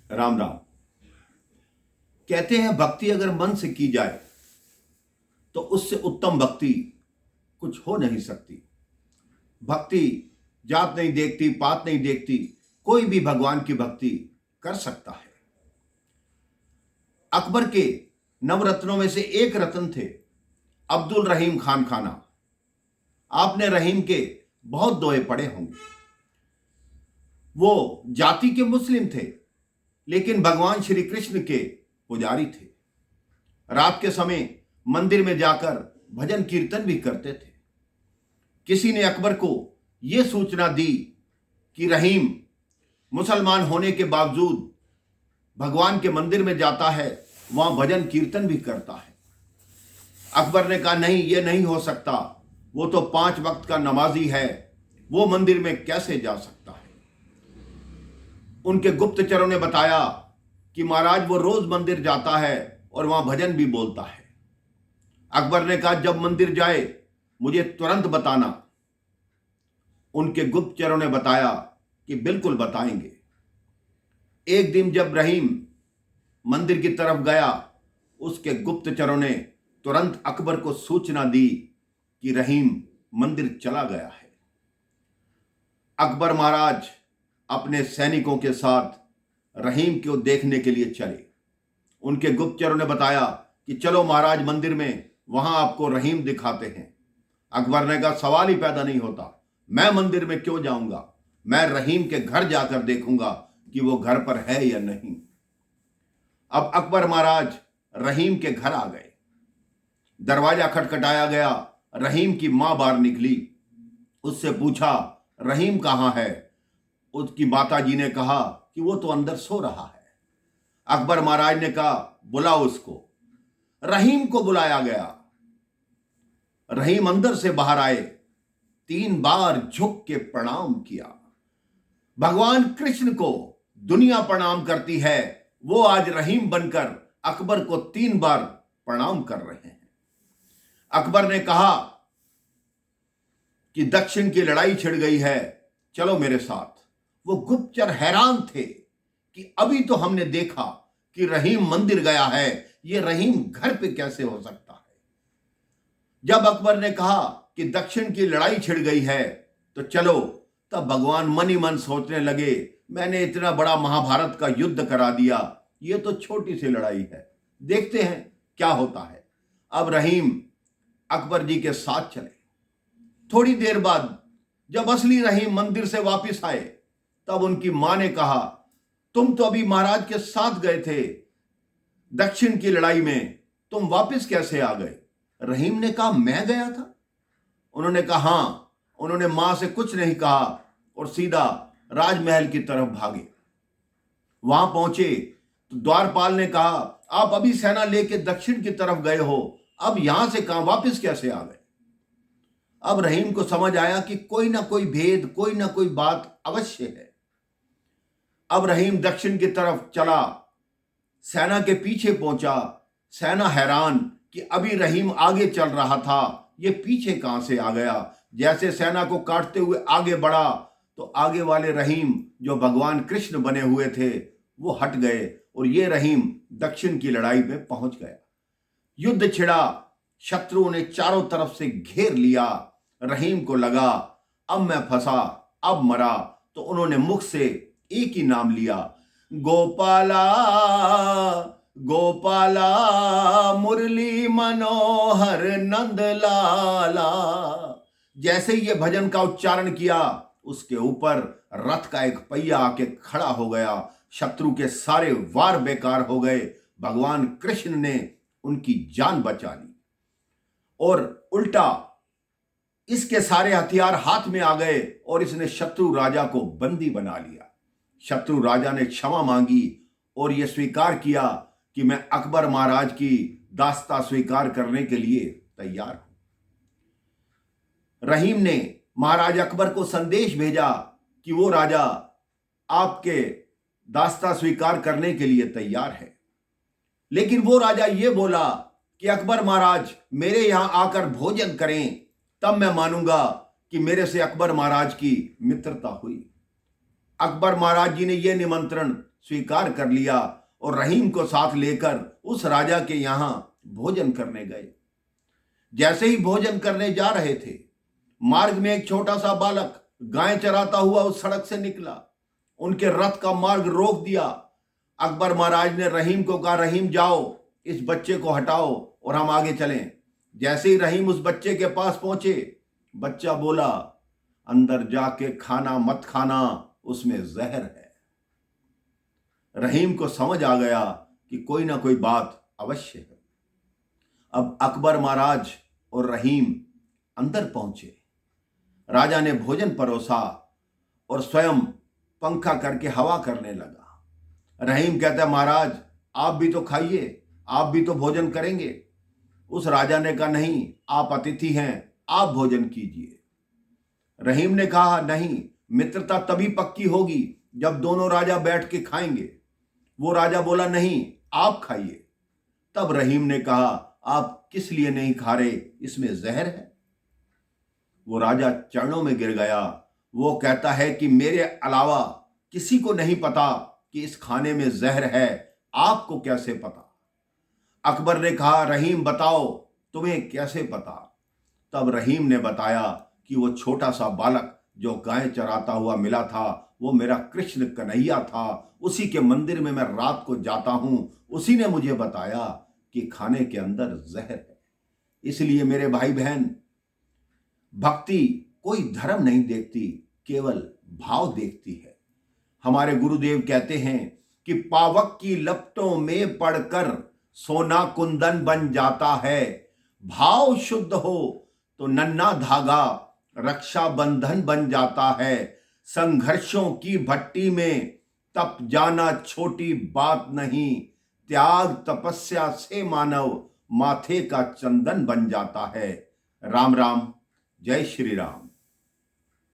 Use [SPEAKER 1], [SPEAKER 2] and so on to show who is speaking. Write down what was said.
[SPEAKER 1] राम राम। कहते हैं भक्ति अगर मन से की जाए तो उससे उत्तम भक्ति कुछ हो नहीं सकती। भक्ति जात नहीं देखती, पात नहीं देखती, कोई भी भगवान की भक्ति कर सकता है। अकबर के नवरत्नों में से एक रत्न थे अब्दुल रहीम खान खाना। आपने रहीम के बहुत दोहे पढ़े होंगे। वो जाति के मुस्लिम थे, लेकिन भगवान श्री कृष्ण के पुजारी थे। रात के समय मंदिर में जाकर भजन कीर्तन भी करते थे। किसी ने अकबर को यह सूचना दी कि रहीम मुसलमान होने के बावजूद भगवान के मंदिर में जाता है, वहां भजन कीर्तन भी करता है। अकबर ने कहा नहीं, यह नहीं हो सकता, वो तो 5 वक्त का नमाजी है, वो मंदिर में कैसे जा सकता है। उनके गुप्तचरों ने बताया कि महाराज वो रोज मंदिर जाता है और वहां भजन भी बोलता है। अकबर ने कहा जब मंदिर जाए मुझे तुरंत बताना। उनके गुप्तचरों ने बताया कि बिल्कुल बताएंगे। एक दिन जब रहीम मंदिर की तरफ गया, उसके गुप्तचरों ने तुरंत अकबर को सूचना दी कि रहीम मंदिर चला गया है। अकबर महाराज अपने सैनिकों के साथ रहीम को देखने के लिए चले। उनके गुप्तचरों ने बताया कि चलो महाराज मंदिर में, वहां आपको रहीम दिखाते हैं। अकबर ने कहा सवाल ही पैदा नहीं होता, मैं मंदिर में क्यों जाऊंगा, मैं रहीम के घर जाकर देखूंगा कि वो घर पर है या नहीं। अब अकबर महाराज रहीम के घर आ गए। दरवाजा खटखटाया गया। रहीम की मां बाहर निकली। उससे पूछा रहीम कहां है। उसकी माता जी ने कहा कि वो तो अंदर सो रहा है। अकबर महाराज ने कहा बुलाओ उसको। रहीम को बुलाया गया। रहीम अंदर से बाहर आए, 3 बार झुक के प्रणाम किया। भगवान कृष्ण को दुनिया प्रणाम करती है, वो आज रहीम बनकर अकबर को 3 बार प्रणाम कर रहे हैं। अकबर ने कहा कि दक्षिण की लड़ाई छिड़ गई है, चलो मेरे साथ। वो गुप्तचर हैरान थे कि अभी तो हमने देखा कि रहीम मंदिर गया है, ये रहीम घर पे कैसे हो सकता है। जब अकबर ने कहा कि दक्षिण की लड़ाई छिड़ गई है तो चलो, तब भगवान मन ही मन सोचने लगे मैंने इतना बड़ा महाभारत का युद्ध करा दिया, ये तो छोटी सी लड़ाई है, देखते हैं क्या होता है। अब रहीम अकबर जी के साथ चले। थोड़ी देर बाद जब असली रहीम मंदिर से वापस आए, तब उनकी मां ने कहा तुम तो अभी महाराज के साथ गए थे दक्षिण की लड़ाई में, तुम वापस कैसे आ गए। रहीम ने कहा मैं गया था। उन्होंने कहा हां। उन्होंने मां से कुछ नहीं कहा और सीधा राजमहल की तरफ भागे। वहां पहुंचे तो द्वारपाल ने कहा आप अभी सेना लेके दक्षिण की तरफ गए हो, अब यहां से कहां वापस कैसे आ गए। अब रहीम को समझ आया कि कोई ना कोई भेद, कोई ना कोई बात अवश्य है। अब रहीम दक्षिण की तरफ चला, सेना के पीछे पहुंचा। सेना हैरान कि अभी रहीम आगे चल रहा था, ये पीछे कहां से आ गया। जैसे सेना को काटते हुए आगे बढ़ा तो आगे वाले रहीम जो भगवान कृष्ण बने हुए थे वो हट गए और ये रहीम दक्षिण की लड़ाई में पहुंच गया। युद्ध छिड़ा, शत्रुओं ने चारों तरफ से घेर लिया। रहीम को लगा अब मैं फंसा, अब मरा, तो उन्होंने मुख से एक ही नाम लिया, गोपाला गोपाला मुरली मनोहर नंद लाला। जैसे ही ये भजन का उच्चारण किया, उसके ऊपर रथ का एक पहिया आके खड़ा हो गया। शत्रु के सारे वार बेकार हो गए। भगवान कृष्ण ने उनकी जान बचा ली और उल्टा इसके सारे हथियार हाथ में आ गए और इसने शत्रु राजा को बंदी बना लिया। शत्रु राजा ने क्षमा मांगी और यह स्वीकार किया कि मैं अकबर महाराज की दास्ता स्वीकार करने के लिए तैयार हूं। रहीम ने महाराज अकबर को संदेश भेजा कि वो राजा आपके दास्ता स्वीकार करने के लिए तैयार है। लेकिन वो राजा ये बोला कि अकबर महाराज मेरे यहां आकर भोजन करें, तब मैं मानूंगा कि मेरे से अकबर महाराज की मित्रता हुई। अकबर महाराज जी ने यह निमंत्रण स्वीकार कर लिया और रहीम को साथ लेकर उस राजा के यहां भोजन करने गए। जैसे ही भोजन करने जा रहे थे, मार्ग में एक छोटा सा बालक गाय चराता हुआ उस सड़क से निकला। उनके रथ का मार्ग रोक दिया। अकबर महाराज ने रहीम को कहा, रहीम जाओ, इस बच्चे को हटाओ और हम आगे चलें। जैसे ही रहीम उस बच्चे के पास पहुंचे, बच्चा बोला, अंदर जाके खाना मत खाना, उसमें जहर है। रहीम को समझ आ गया कि कोई ना कोई बात अवश्य है। अब अकबर महाराज और रहीम अंदर पहुंचे। राजा ने भोजन परोसा और स्वयं पंखा करके हवा करने लगा। रहीम कहता है, महाराज आप भी तो खाइए, आप भी तो भोजन करेंगे। उस राजा ने कहा, नहीं, आप अतिथि हैं, आप भोजन कीजिए। रहीम ने कहा, नहीं, मित्रता तभी पक्की होगी जब दोनों राजा बैठ के खाएंगे। वो राजा बोला, नहीं, आप खाइए। तब रहीम ने कहा, आप किस लिए नहीं खा रहे, इसमें जहर है। वो राजा चरणों में गिर गया। वो कहता है कि मेरे अलावा किसी को नहीं पता कि इस खाने में जहर है, आपको कैसे पता? अकबर ने कहा, रहीम बताओ, तुम्हें कैसे पता? तब रहीम ने बताया कि वो छोटा सा बालक जो गाय चराता हुआ मिला था, वो मेरा कृष्ण कन्हैया था। उसी के मंदिर में मैं रात को जाता हूं। उसी ने मुझे बताया कि खाने के अंदर जहर है। इसलिए मेरे भाई बहन, भक्ति कोई धर्म नहीं देखती, केवल भाव देखती है। हमारे गुरुदेव कहते हैं कि पावक की लपटों में पड़कर सोना कुंदन बन जाता है। भाव शुद्ध हो तो नन्हा धागा रक्षा बंधन बन जाता है। संघर्षों की भट्टी में तप जाना छोटी बात नहीं। त्याग तपस्या से मानव माथे का चंदन बन जाता है। राम राम, जय श्री राम।